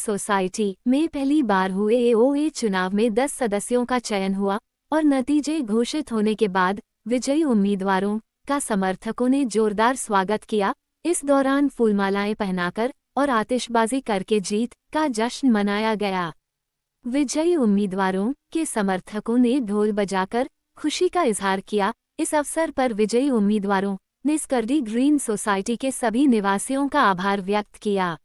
Society में पहली बार हुए एओए चुनाव में 10 सदस्यों का चयन हुआ और नतीजे घोषित होने के बाद विजयी उम्मीदवारों का समर्थकों ने जोरदार स्वागत किया। इस दौरान फूलमालाएं पहनाकर और आतिशबाजी करके जीत का जश्न मनाया गया। विजयी उम्मीदवारों के समर्थकों ने ढोल बजाकर खुशी का इजहार किया। इस अवसर पर विजयी उम्मीदवारों ने स्कर्डी ग्रीन सोसाइटी के सभी निवासियों का आभार व्यक्त किया।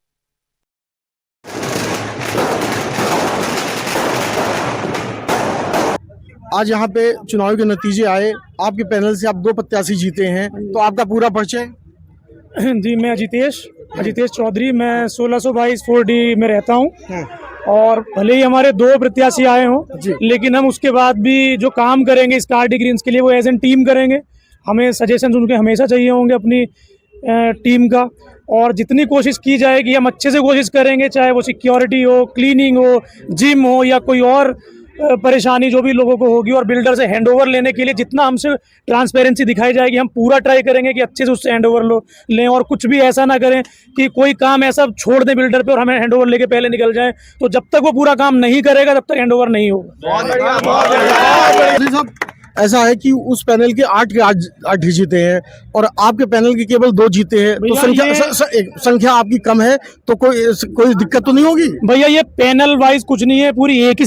आज यहाँ पे चुनाव के नतीजे आए, आपके पैनल से आप 2 प्रत्याशी जीते हैं, तो आपका पूरा परिचय? जी, मैं अजितेश चौधरी, मैं 1622 4D में रहता हूँ। और भले ही हमारे 2 प्रत्याशी आए हों, लेकिन हम उसके बाद भी जो काम करेंगे स्कर्डी ग्रीन्स के लिए वो एज एन टीम करेंगे। हमें सजेशन उनके हमेशा चाहिए होंगे अपनी टीम का, और जितनी कोशिश की जाएगी हम अच्छे से कोशिश करेंगे, चाहे वो सिक्योरिटी हो, क्लीनिंग हो, जिम हो या कोई और परेशानी जो भी लोगों को होगी। और बिल्डर से हैंडओवर लेने के लिए जितना हमसे ट्रांसपेरेंसी दिखाई जाएगी हम पूरा ट्राई करेंगे कि अच्छे से उससे हैंडओवर लें, और कुछ भी ऐसा ना करें कि कोई काम ऐसा छोड़ दें बिल्डर पे और हमें हैंडओवर लेके पहले निकल जाएं। तो जब तक वो पूरा काम नहीं करेगा तब तक हैंडओवर नहीं होगा। ऐसा है कि उस पैनल के 8 जीते हैं और आपके पैनल के केवल 2 जीते हैं, तो संख्या आपकी कम है, तो कोई दिक्कत तो नहीं होगी? भैया ये पैनल वाइज कुछ नहीं है, पूरी एक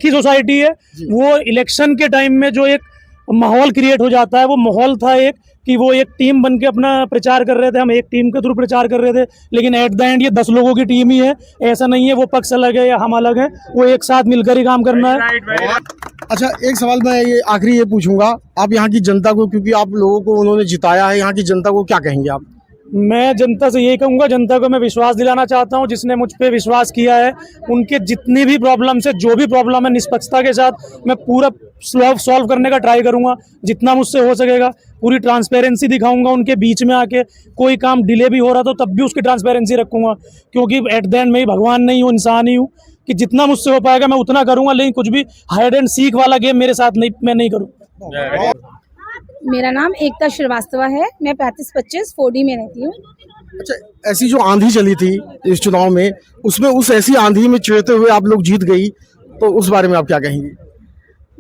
ही सोसाइटी है। वो इलेक्शन के टाइम में जो एक माहौल क्रिएट हो जाता है, वो माहौल था एक कि वो एक टीम बन के अपना प्रचार कर रहे थे, हम एक टीम के थ्रू प्रचार कर रहे थे, लेकिन एट द एंड ये 10 लोगों की टीम ही है। ऐसा नहीं है वो पक्ष अलग है या हम अलग हैं, वो एक साथ मिलकर ही काम करना है। अच्छा, एक सवाल मैं ये आखिरी ये पूछूंगा, आप यहाँ की जनता को, क्योंकि आप लोगों को उन्होंने जिताया है, यहाँ की जनता को क्या कहेंगे आप? मैं जनता से यही कहूँगा, जनता को मैं विश्वास दिलाना चाहता हूँ, जिसने मुझ पे विश्वास किया है उनके जितनी भी प्रॉब्लम है, जो भी प्रॉब्लम है, निष्पक्षता के साथ मैं पूरा सॉल्व करने का ट्राई करूँगा जितना मुझसे हो सकेगा। पूरी ट्रांसपेरेंसी दिखाऊंगा उनके बीच में आके, कोई काम डिले भी हो रहा तो तब भी उसकी ट्रांसपेरेंसी रखूँगा, क्योंकि एट द एंड मैं ही भगवान नहीं हूँ, इंसान ही हूँ, कि जितना मुझसे हो पाएगा मैं उतना करूँगा, लेकिन कुछ भी हाइड एंड सीक वाला गेम मेरे साथ मैं नहीं करूँ। मेरा नाम एकता श्रीवास्तव है, मैं 3525 4D में रहती हूँ। अच्छा, ऐसी जो आंधी चली थी इस चुनाव में, उसमें उस ऐसी आंधी में चिढ़ते हुए आप लोग जीत गई, तो उस बारे में आप क्या कहेंगी?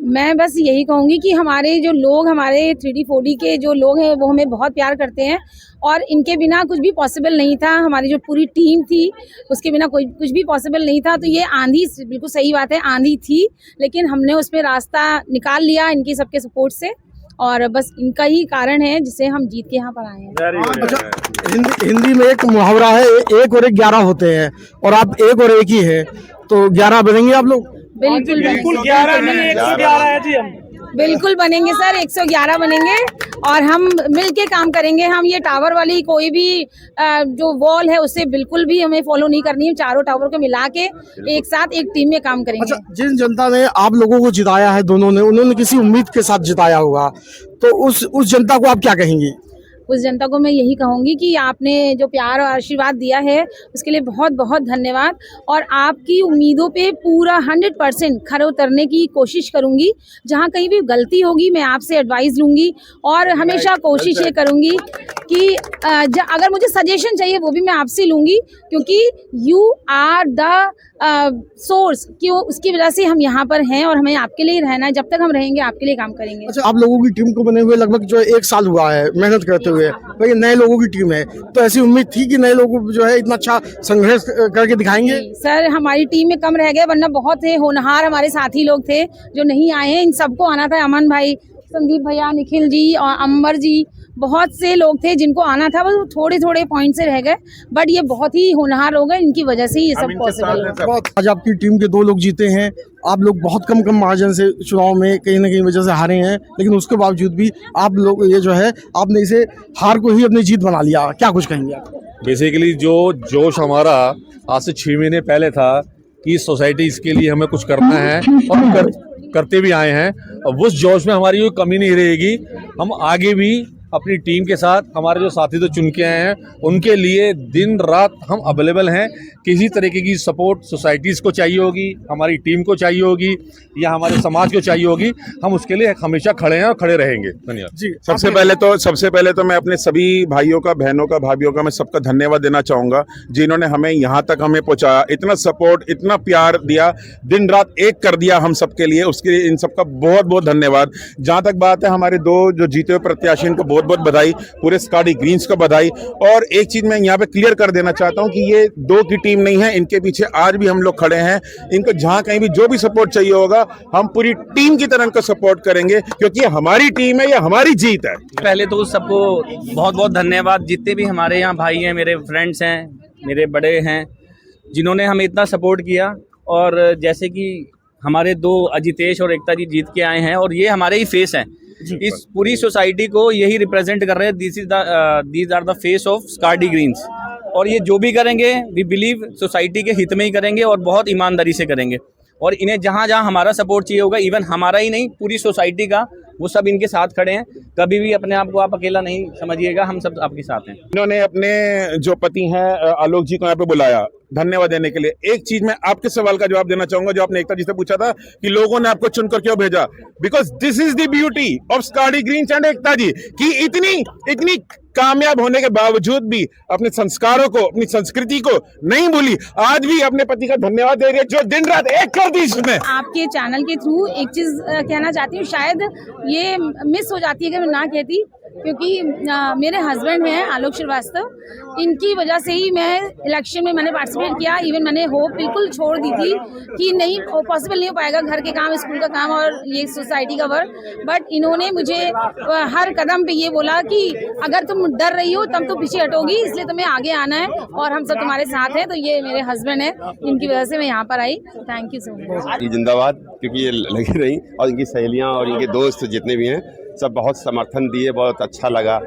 मैं बस यही कहूँगी कि हमारे जो लोग, हमारे 3D 4D के जो लोग हैं वो हमें बहुत प्यार करते हैं, और इनके बिना कुछ भी पॉसिबल नहीं था। हमारी जो पूरी टीम थी उसके बिना कुछ भी पॉसिबल नहीं था। तो ये आंधी, बिल्कुल सही बात है, आंधी थी, लेकिन हमने उसमें रास्ता निकाल लिया इनकी सबके सपोर्ट से, और बस इनका ही कारण है जिसे हम जीत के यहाँ पर आए हैं। अच्छा, हिंदी में एक मुहावरा है, 1 और 1 11 होते हैं, और आप 1 और 1 ही है, तो 11 बनेंगे आप लोग? बिल्कुल 11 नहीं, 111 है जी। हम बिल्कुल बनेंगे सर, 111 बनेंगे, और हम मिलके काम करेंगे। हम ये टावर वाली कोई भी जो वॉल है उससे बिल्कुल भी हमें फॉलो नहीं करनी है। चारों टावर को मिला के एक साथ एक टीम में काम करेंगे। अच्छा, जिन जनता ने आप लोगों को जिताया है, दोनों ने, उन्होंने किसी उम्मीद के साथ जिताया होगा, तो उस जनता को आप क्या कहेंगी? उस जनता को मैं यही कहूँगी कि आपने जो प्यार और आशीर्वाद दिया है उसके लिए बहुत बहुत धन्यवाद, और आपकी उम्मीदों पे पूरा 100% खरे उतरने की कोशिश करूँगी। जहाँ कहीं भी गलती होगी मैं आपसे एडवाइस लूँगी, और हमेशा कोशिश ये करूँगी कि अगर मुझे सजेशन चाहिए वो भी मैं आपसे लूँगी, क्योंकि यू आर द सोर्स, क्यों उसकी वजह से हम यहाँ पर हैं, और हमें आपके लिए रहना है। जब तक हम रहेंगे आपके लिए काम करेंगे। अच्छा, आप लोगों की टीम को बने हुए लगभग जो 1 साल हुआ है मेहनत करते हुए, भाई नए लोगों की टीम है, तो ऐसी उम्मीद थी कि नए लोग जो है इतना अच्छा संघर्ष करके दिखाएंगे? सर, हमारी टीम में कम रह गए, वरना बहुत थे होनहार हमारे साथी लोग थे जो नहीं आए हैं। इन सबको आना था, अमन भाई, संदीप भैया, निखिल जी और अंबर जी, बहुत से लोग थे जिनको आना था, बस थोड़े पॉइंट से रह गए, बट ये बहुत ही होनहार लोग हैं, इनकी वजह से ही ये सब पॉसिबल है। आज आपकी टीम के 2 लोग जीते हैं, आप लोग बहुत कम मार्जिन से चुनाव में कहीं ना कहीं वजह से हारे हैं, लेकिन उसके बावजूद भी आप लोग ये जो है आपने इसे हार को ही अपनी जीत बना लिया, क्या कुछ कहेंगे आप? बेसिकली जो जोश हमारा आज से 6 महीने पहले था कि सोसाइटी इसके लिए हमें कुछ करना है, और करते भी आए हैं, और उस जोश में हमारी कोई कमी नहीं रहेगी। हम आगे भी अपनी टीम के साथ, हमारे जो साथी तो चुन के आए हैं उनके लिए दिन रात हम अवेलेबल हैं। किसी तरीके की सपोर्ट सोसाइटीज़ को चाहिए होगी, हमारी टीम को चाहिए होगी या हमारे समाज को चाहिए होगी, हम उसके लिए हमेशा खड़े हैं और खड़े रहेंगे। धन्यवाद जी। सबसे पहले तो मैं अपने सभी भाइयों का, बहनों का, भाभीयों का मैं सबका धन्यवाद देना चाहूँगा जिन्होंने हमें यहाँ तक हमें पहुँचाया, इतना सपोर्ट, इतना प्यार दिया, दिन रात एक कर दिया हम सबके लिए, उसके लिए इन सबका बहुत बहुत धन्यवाद। जहाँ तक बात है हमारे दो जो जीते हुए प्रत्याशी, इनको बहुत बहुत बधाई, पूरे स्काडी ग्रीन्स को बधाई। और एक चीज़ मैं यहाँ पे क्लियर कर देना चाहता हूँ कि ये दो की टीम नहीं है, इनके पीछे आज भी हम लोग खड़े हैं। इनको जहाँ कहीं भी जो भी सपोर्ट चाहिए होगा हम पूरी टीम की तरह इनको सपोर्ट करेंगे, क्योंकि ये हमारी टीम है, ये हमारी जीत है। पहले तो सबको बहुत बहुत धन्यवाद, जितने भी हमारे यहाँ भाई हैं, मेरे फ्रेंड्स हैं, मेरे बड़े हैं, जिन्होंने हमें इतना सपोर्ट किया। और जैसे कि हमारे दो अजितेश और एकता जी जीत के आए हैं और ये हमारे ही फेस हैं, इस पूरी सोसाइटी को यही रिप्रेजेंट कर रहे हैं। These are the face of Scardy Greens. और ये जो भी करेंगे वी बिलीव सोसाइटी के हित में ही करेंगे और बहुत ईमानदारी से करेंगे। और इन्हें जहाँ जहाँ हमारा सपोर्ट चाहिए होगा, इवन हमारा ही नहीं पूरी सोसाइटी का, वो सब इनके साथ खड़े हैं। कभी भी अपने आप को आप अकेला नहीं समझिएगा, हम सब आपके साथ हैं। इन्होंने अपने जो पति हैं आलोक जी को यहाँ पे बुलाया धन्यवाद देने के लिए। एक चीज मैं आपके सवाल का जवाब देना चाहूंगा जो आपने एकता जी से पूछा था कि लोगों ने आपको चुनकर क्यों भेजा। Because this is the beauty of Scardy Greens and Ekta ji कि इतनी कामयाब होने के बावजूद भी अपने संस्कारों को, अपनी संस्कृति को नहीं भूली, आज भी अपने पति का धन्यवाद दे रही है जो दिन रात एक कर दी इसने। आपके चैनल के थ्रू एक चीज़ कहना चाहती हूँ, शायद ये मिस हो जाती है कि मैं ना कहती, क्योंकि मेरे हस्बैंड हैं आलोक श्रीवास्तव, इनकी वजह से ही मैं इलेक्शन में मैंने पार्टिसिपेट किया। इवन मैंने होप बिल्कुल छोड़ दी थी कि नहीं पॉसिबल नहीं हो पाएगा, घर के काम, स्कूल का काम और ये सोसाइटी का वर्क, बट इन्होंने मुझे हर कदम पे ये बोला कि अगर तुम डर रही हो तब तो पीछे हटोगी, इसलिए तुम्हें आगे आना है और हम सब तुम्हारे साथ हैं। तो ये मेरे हस्बैंड है, इनकी वजह से मैं यहाँ पर आई। Thank you so much. जिंदाबाद, क्योंकि ये लगी रही और इनकी सहेलियाँ और इनके दोस्त जितने भी हैं सब बहुत समर्थन दिए, बहुत अच्छा लगा।